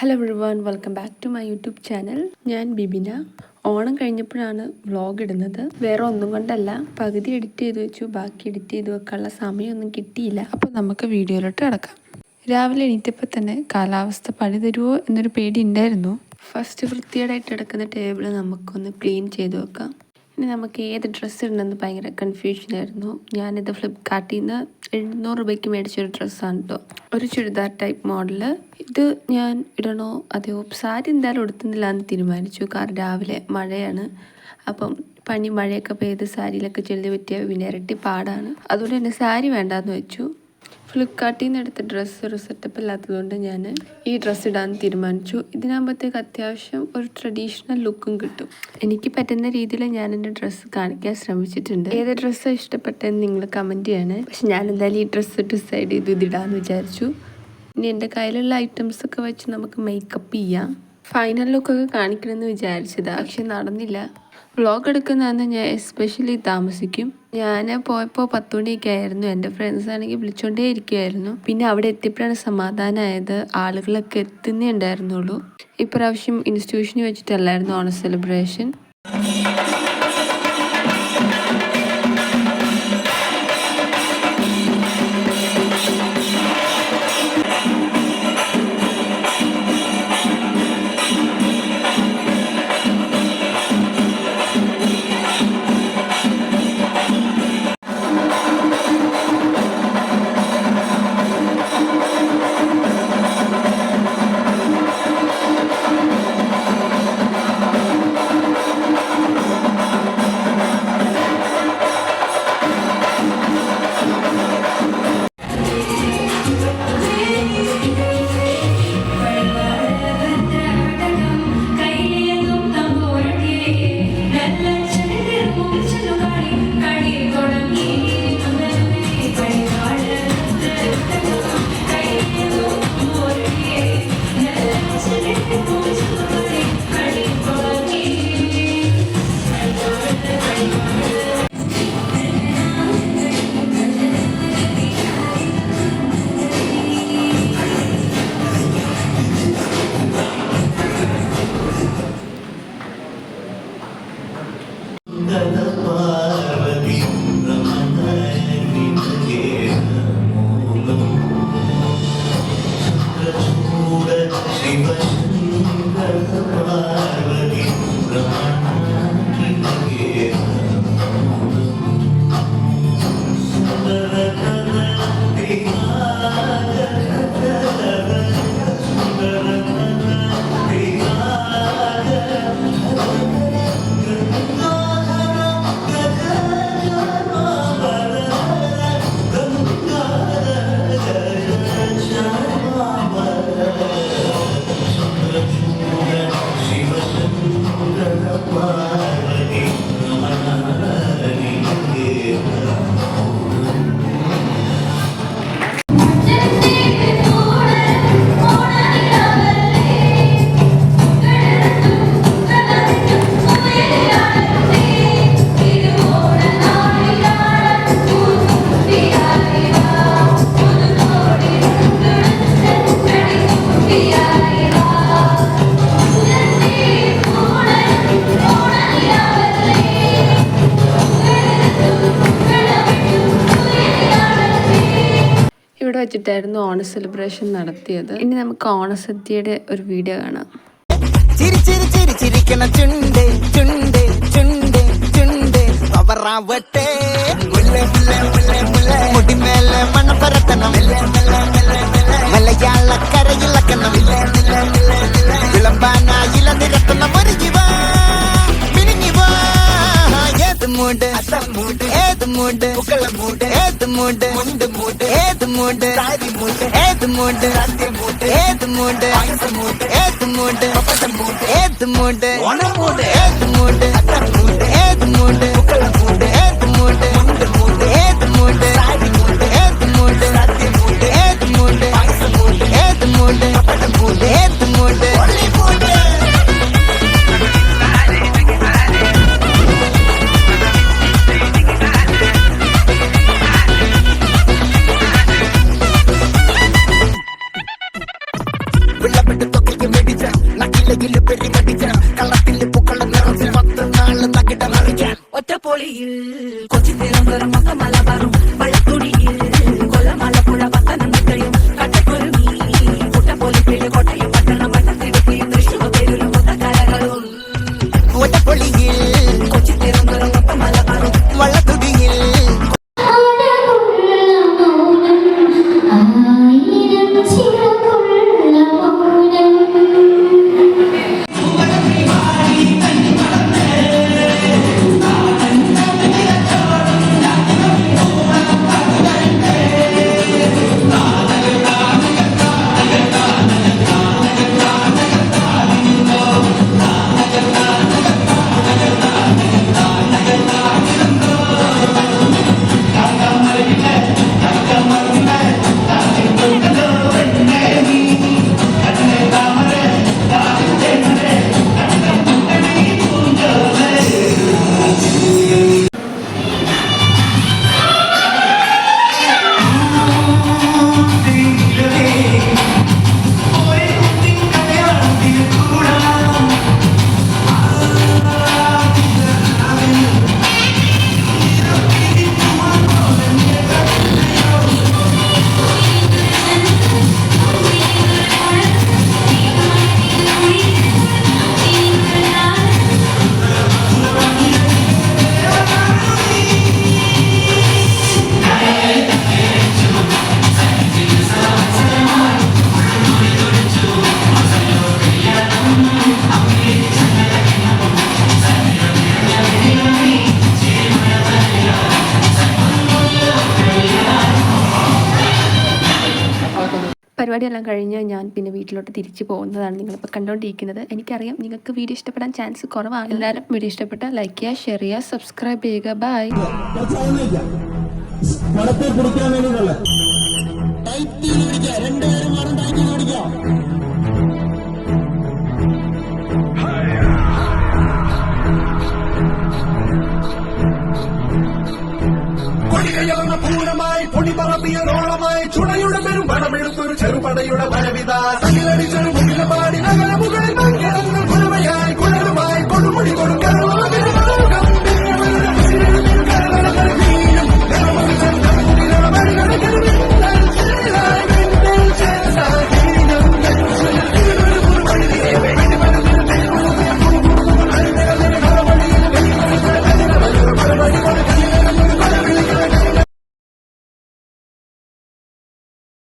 Hello everyone, welcome back to my YouTube channel. ഞാൻ ബിബിന. ഓണം കഴിഞ്ഞപ്പോഴാണ് vlog ഇടുന്നത്. വേറെ ഒന്നും കൊണ്ടല്ല, പകുതി എഡിറ്റ് ചെയ്ത് വെച്ചു, ബാക്കി എഡിറ്റ് ചെയ്ത് വെക്കാനുള്ള സമയമൊന്നും കിട്ടിയില്ല. അപ്പോൾ നമുക്ക് വീഡിയോയിലോട്ട് കിടക്കാം. രാവിലെ എണീറ്റപ്പോൾ തന്നെ കാലാവസ്ഥ പണി തരുമോ എന്നൊരു പേടി ഉണ്ടായിരുന്നു. ഫസ്റ്റ് വൃത്തികേടായിട്ട് കിടക്കുന്ന ടേബിൾ നമുക്കൊന്ന് ക്ലീൻ ചെയ്ത് വെക്കാം. ഇനി നമുക്ക് ഏത് ഡ്രസ്സ് ഇടണമെന്ന് ഭയങ്കര കൺഫ്യൂഷനായിരുന്നു. ഞാനിത് ഫ്ലിപ്കാർട്ടിൽ നിന്ന് 700 രൂപയ്ക്ക് മേടിച്ചൊരു ഡ്രസ്സാണ് കേട്ടോ. ഒരു ചുരിദാർ ടൈപ്പ് മോഡല്. ഇത് ഞാൻ ഇടണോ അതെയോ സാരി എന്തായാലും ഉടുത്തുന്നില്ല എന്ന് തീരുമാനിച്ചു. കാരണം രാവിലെ മഴയാണ്. അപ്പം മഴയൊക്കെ പെയ്ത് സാരിയിലൊക്കെ ചെല്ലി പറ്റിയ പിന്നെ ഇരട്ടി പാടാണ്. അതുകൊണ്ട് തന്നെ സാരി വേണ്ടാന്ന് വെച്ചു. ഫ്ലിപ്കാർട്ടിൽ നിന്ന് എടുത്ത ഡ്രസ്സ് ഒരു സെറ്റപ്പ് ഇല്ലാത്തതുകൊണ്ട് ഞാൻ ഈ ഡ്രസ്സ് ഇടാൻ തീരുമാനിച്ചു. ഇതിനാകുമ്പോഴത്തേക്ക് അത്യാവശ്യം ഒരു ട്രഡീഷണൽ ലുക്കും കിട്ടും. എനിക്ക് പറ്റുന്ന രീതിയിൽ ഞാൻ എൻ്റെ ഡ്രസ്സ് കാണിക്കാൻ ശ്രമിച്ചിട്ടുണ്ട്. ഏത് ഡ്രസ്സാണ് ഇഷ്ടപ്പെട്ടതെന്ന് നിങ്ങൾ കമൻറ്റ് ചെയ്യണേ. പക്ഷെ ഞാൻ എന്തായാലും ഈ ഡ്രസ്സ് ഡിസൈഡ് ചെയ്ത് ഇതിടാന്ന് വിചാരിച്ചു. ഇനി എൻ്റെ കയ്യിലുള്ള ഐറ്റംസൊക്കെ വെച്ച് നമുക്ക് മേക്കപ്പ് ചെയ്യാം. ഫൈനൽ ലുക്കൊക്കെ കാണിക്കണമെന്ന് വിചാരിച്ചതാണ്, പക്ഷെ നടന്നില്ല. വ്ളോഗ് എടുക്കുന്നതെന്ന് ഞാൻ എസ്പെഷ്യലി താമസിക്കും. ഞാൻ പോയപ്പോൾ 10 മണിയൊക്കെ ആയിരുന്നു. എൻ്റെ ഫ്രണ്ട്സ് ആണെങ്കിൽ വിളിച്ചോണ്ടേ ഇരിക്കുമായിരുന്നു. പിന്നെ അവിടെ എത്തിയപ്പോഴാണ് സമാധാനമായത്. ആളുകളൊക്കെ എത്തുന്നേ ഉണ്ടായിരുന്നുള്ളൂ. ഇപ്രാവശ്യം ഇൻസ്റ്റിറ്റ്യൂഷനിൽ വെച്ചിട്ടല്ലായിരുന്നു ഓണം സെലിബ്രേഷൻ. ഇവിടെ വെച്ചിട്ടായിരുന്നു ഓണ സെലിബ്രേഷൻ നടത്തിയത്. ഇനി നമുക്ക് ഓണസദ്യയുടെ ഒരു വീഡിയോ കാണാം. കളിയില് പെരുമടിച്ച കള്ളത്തില് പൂക്കള നിറച്ച് 10 നാള് നകിട മറിക്കാൻ ഒറ്റപ്പൊളിയിൽ കൊച്ചി തിരുവനന്തപുരം മൊത്തം മലബാറും വള്ളത്തുടിയിൽ കൊല്ലമലപ്പുഴ പത്തനംതിട്ടയും കട്ടക്കുരുമി കുട്ടപ്പൊലിപ്പില് കോട്ടയം പട്ടണം വട്ടത്തിടുക്കിയും തൃശ്ശൂർ പേരിലും കൊത്തക്കരകളും ഒറ്റപ്പൊളിയിൽ കൊച്ചി തിരുവനന്തപുരം മൊത്തം മലബാറും വള്ളത്തുടിയിൽ പരിപാടിയെല്ലാം കഴിഞ്ഞ് ഞാൻ പിന്നെ വീട്ടിലോട്ട് തിരിച്ചു പോകുന്നതാണ് നിങ്ങളിപ്പോൾ കണ്ടുകൊണ്ടിരിക്കുന്നത്. എനിക്കറിയാം നിങ്ങൾക്ക് വീഡിയോ ഇഷ്ടപ്പെടാൻ ചാൻസ് കുറവാണ്. എല്ലാവരും വീഡിയോ ഇഷ്ടപ്പെട്ടാൽ ലൈക്ക് ചെയ്യുക, ഷെയർ ചെയ്യുക, സബ്സ്ക്രൈബ് ചെയ്യുക. ബൈ. പൂരമായി പൊടി പറമ്പിയ റോളമായി ചുടയുടെ പെരും പടമെടുത്തൊരു ചെറുപടയുടെ വരവിത സകിലടിച്ചൊരു മുകിലമായി